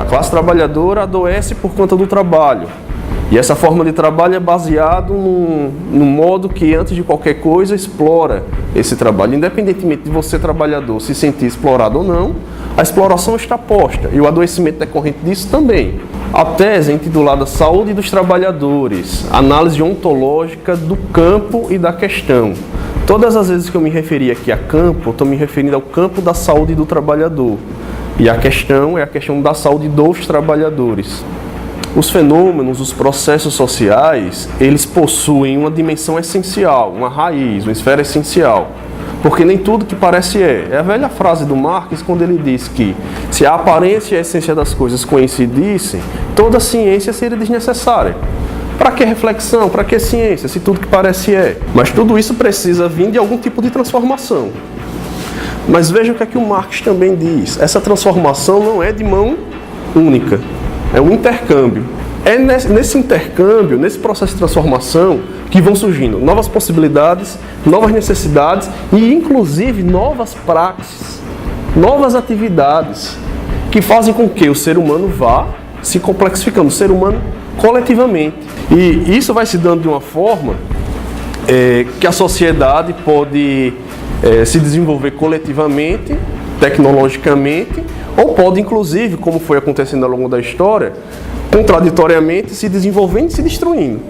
classe trabalhadora adoece por conta do trabalho. E essa forma de trabalho é baseado num modo que, antes de qualquer coisa, explora esse trabalho. Independentemente de você, trabalhador, se sentir explorado ou não, a exploração está posta. E o adoecimento decorrente disso também. A tese é intitulada Saúde dos Trabalhadores, análise ontológica do campo e da questão. Todas as vezes que eu me referi aqui a campo, eu estou me referindo ao campo da saúde do trabalhador. E a questão é a questão da saúde dos trabalhadores. Os fenômenos, os processos sociais, eles possuem uma dimensão essencial, uma raiz, uma esfera essencial. Porque nem tudo que parece é. É a velha frase do Marx quando ele diz que se a aparência e a essência das coisas coincidissem, toda ciência seria desnecessária. Para que reflexão? Para que ciência? Se tudo que parece é. Mas tudo isso precisa vir de algum tipo de transformação. Mas veja o que é que o Marx também diz. Essa transformação não é de mão única. É um intercâmbio. É nesse intercâmbio, nesse processo de transformação, que vão surgindo novas possibilidades, novas necessidades e, inclusive, novas praxes, novas atividades que fazem com que o ser humano vá se complexificando, o ser humano coletivamente. E isso vai se dando de uma forma que a sociedade pode se desenvolver coletivamente, tecnologicamente, ou pode, inclusive, como foi acontecendo ao longo da história, contraditoriamente se desenvolvendo e se destruindo.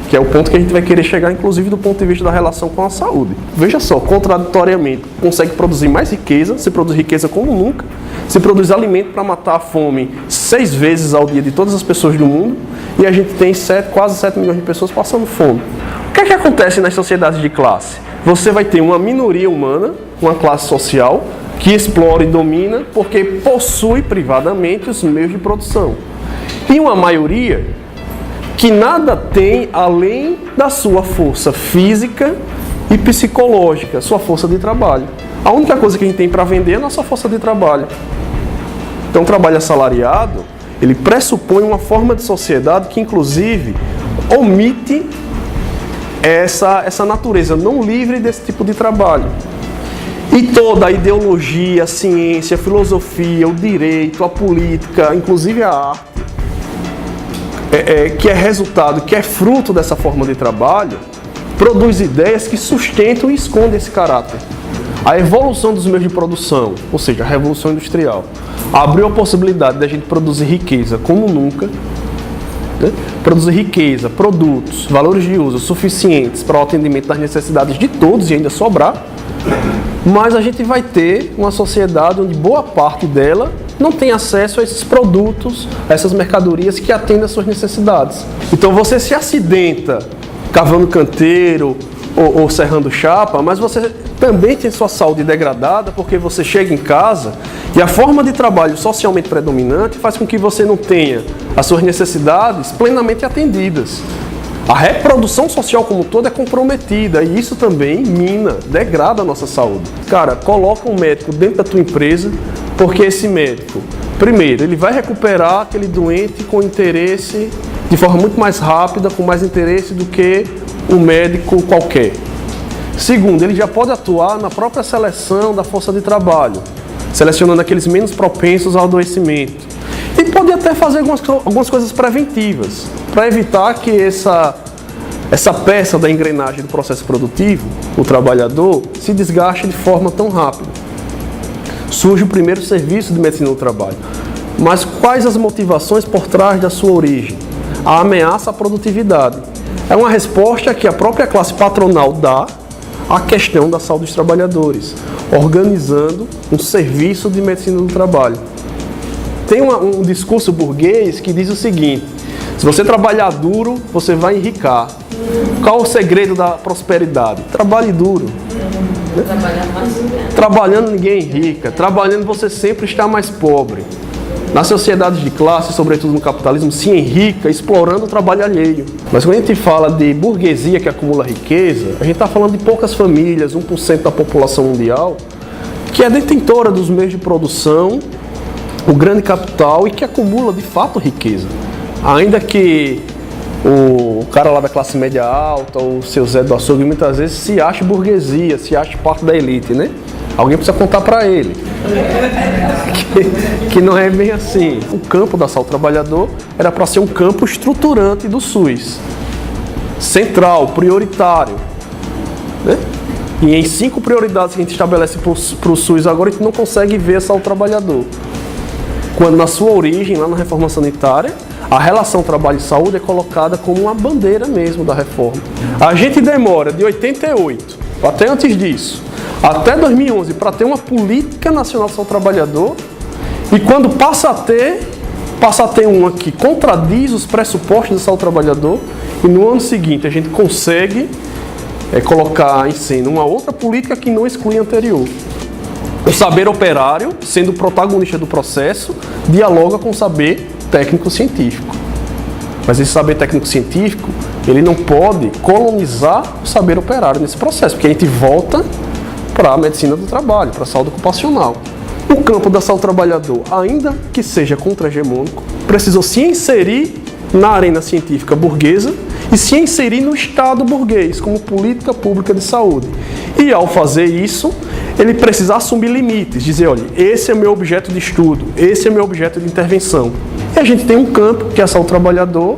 Que é o ponto que a gente vai querer chegar, inclusive, do ponto de vista da relação com a saúde. Veja só, contraditoriamente, consegue produzir mais riqueza, se produz riqueza como nunca, se produz alimento para matar a fome 6 vezes ao dia de todas as pessoas do mundo, e a gente tem quase 7 milhões de pessoas passando fome. O que é que acontece nas sociedades de classe? Você vai ter uma minoria humana, uma classe social, que explora e domina porque possui privadamente os meios de produção. E uma maioria que nada tem além da sua força física e psicológica, sua força de trabalho. A única coisa que a gente tem para vender é a nossa força de trabalho. Então, o trabalho assalariado, ele pressupõe uma forma de sociedade que, inclusive, omite essa natureza não livre desse tipo de trabalho. E toda a ideologia, a ciência, a filosofia, o direito, a política, inclusive a arte, que é resultado, que é fruto dessa forma de trabalho, produz ideias que sustentam e escondem esse caráter. A evolução dos meios de produção, ou seja, a Revolução Industrial, abriu a possibilidade de a gente produzir riqueza como nunca, né? Produzir riqueza, produtos, valores de uso suficientes para o atendimento das necessidades de todos e ainda sobrar. Mas a gente vai ter uma sociedade onde boa parte dela não tem acesso a esses produtos, a essas mercadorias que atendem às suas necessidades. Então você se acidenta cavando canteiro ou serrando chapa, mas você também tem sua saúde degradada porque você chega em casa e a forma de trabalho socialmente predominante faz com que você não tenha as suas necessidades plenamente atendidas. A reprodução social como um todo é comprometida e isso também mina, degrada a nossa saúde. Cara, coloca um médico dentro da tua empresa porque esse médico, primeiro, ele vai recuperar aquele doente com interesse de forma muito mais rápida, com mais interesse do que um médico qualquer. Segundo, ele já pode atuar na própria seleção da força de trabalho, selecionando aqueles menos propensos ao adoecimento. E pode até fazer algumas coisas preventivas, para evitar que essa peça da engrenagem do processo produtivo, o trabalhador, se desgaste de forma tão rápida. Surge o primeiro serviço de medicina do trabalho. Mas quais as motivações por trás da sua origem? A ameaça à produtividade. É uma resposta que a própria classe patronal dá à questão da saúde dos trabalhadores, organizando um serviço de medicina do trabalho. Tem um discurso burguês que diz o seguinte: se você trabalhar duro, você vai enricar. Qual o segredo da prosperidade? Trabalhe duro. Trabalhando ninguém enrica. Trabalhando você sempre está mais pobre. Nas sociedades de classe, sobretudo no capitalismo, se enrica explorando o trabalho alheio. Mas quando a gente fala de burguesia que acumula riqueza, a gente está falando de poucas famílias, 1% da população mundial, que é detentora dos meios de produção, o grande capital e que acumula de fato riqueza. Ainda que o cara lá da classe média alta, o seu Zé do Açougue, muitas vezes se acha burguesia, se acha parte da elite, né? Alguém precisa contar para ele que não é bem assim. O campo da saúde do trabalhador era para ser um campo estruturante do SUS, central, prioritário, né? E em 5 prioridades que a gente estabelece para o SUS agora, a gente não consegue ver a saúde do trabalhador. Quando na sua origem, lá na reforma sanitária, a relação trabalho e saúde é colocada como uma bandeira mesmo da reforma. A gente demora de 88, até antes disso, até 2011, para ter uma política nacional de saúde do trabalhador, e quando passa a ter uma que contradiz os pressupostos da saúde do trabalhador, e no ano seguinte a gente consegue colocar em cena uma outra política que não exclui a anterior. O saber operário, sendo o protagonista do processo, dialoga com o saber técnico-científico. Mas esse saber técnico-científico, ele não pode colonizar o saber operário nesse processo, porque a gente volta para a medicina do trabalho, para a saúde ocupacional. O campo da saúde do trabalhador, ainda que seja contra-hegemônico, precisou se inserir na arena científica burguesa e se inserir no Estado burguês como política pública de saúde. E ao fazer isso, ele precisa assumir limites, dizer, olha, esse é meu objeto de estudo, esse é meu objeto de intervenção. E a gente tem um campo, que é a saúde do trabalhador,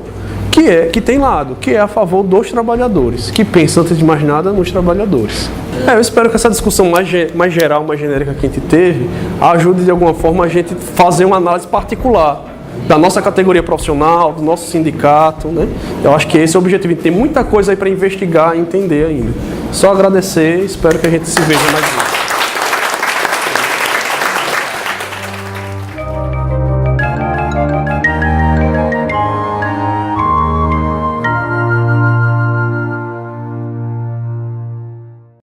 que tem lado, que é a favor dos trabalhadores, que pensa antes de mais nada nos trabalhadores. Eu espero que essa discussão mais geral, mais genérica que a gente teve, ajude de alguma forma a gente fazer uma análise particular da nossa categoria profissional, do nosso sindicato, né? Eu acho que esse é o objetivo. Tem muita coisa aí para investigar e entender ainda. Só agradecer, espero que a gente se veja mais vezes.